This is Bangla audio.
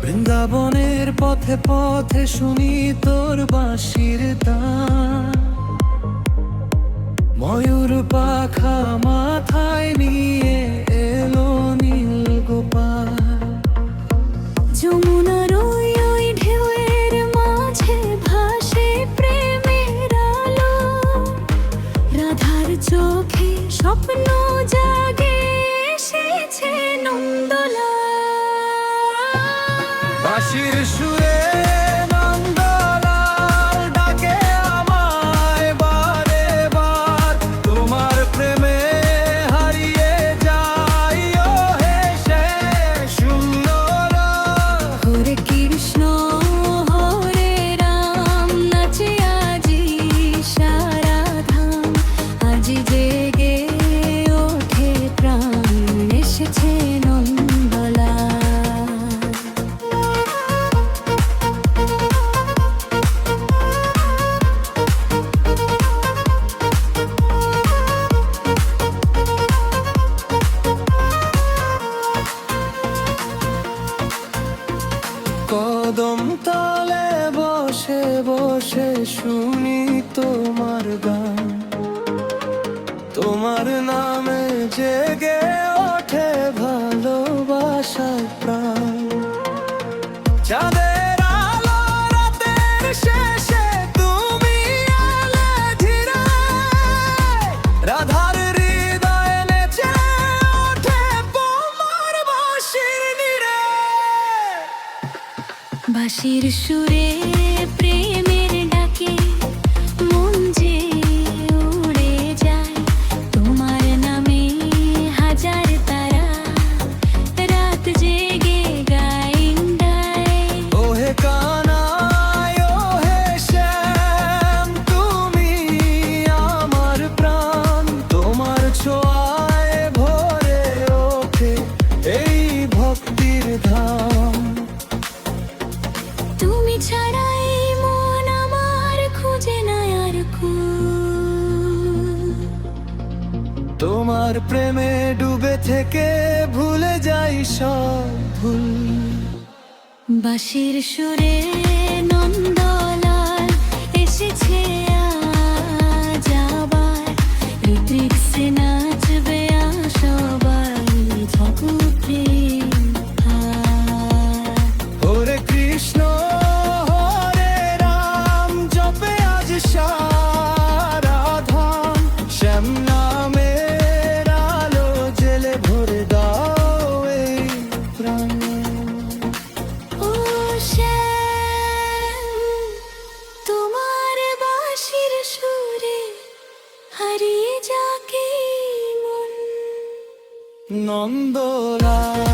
বৃন্দাবনের পথে পথে শুনি তোর বাঁশির তান, ময়ূর পাখা মাথায় নিয়ে এলো নীল গোপাল। যমুনার ওই ঢেউয়ের মাঝে ভাসে প্রেমের আলো, রাধার চোখে স্বপ্ন জাগে, এসেছে নন্দলাল। বাঁশির সুরে নন্দলাল ডাকে আমায় বারে বার, তোমার প্রেমে হারিয়ে যাই ও হে সে সুন্দর। হরে কৃষ্ণ হরে রাম, নাচে আজি সারা ধাম, আজি জেগে ওঠে প্রাণ, এসেছে নন্দলাল। কদম তলে বসে বসে শুনি তোমার গান, তোমার নামে জেগে ওঠে ভালোবাসার প্রাণ। চাঁদের আলো রাতের শেষে তুমি এলে ধীরে, রাধার হৃদয়ে নেচে ওঠে তোমার বাঁশির নীড়ে। বাঁশির সুরে প্রেমের ডাকে মন যে উড়ে যায়, তোমার নামে হাজার তারা রাত জেগে গায়। ও হে কানাই ও হে শ্যাম, তুমি আমার প্রাণ, তোমার ছোঁয়ায় ভরে ওঠে এই ভক্তির ধাম। তুমি ছাড়াই মন আমার খুঁজে না আর কুল, তোমার প্রেমে ডুবে থেকে ভুলে যাই সব ভুল। বাঁশির সুরে নন্দলাল এসেছে আজ আবার, ঋত্বিকসে নাচবে সবাই, ঝকু প্রেম হার। হরে কৃষ্ণ হরে রাম, জপে আজ সারা ধাম, শ্যাম নামের আলো জেলে ভরে দাও এই প্রাণ। ও শ্যাম, তোমার বাঁশির সুরে হারিয়ে যাকে মন। নন্দলাল।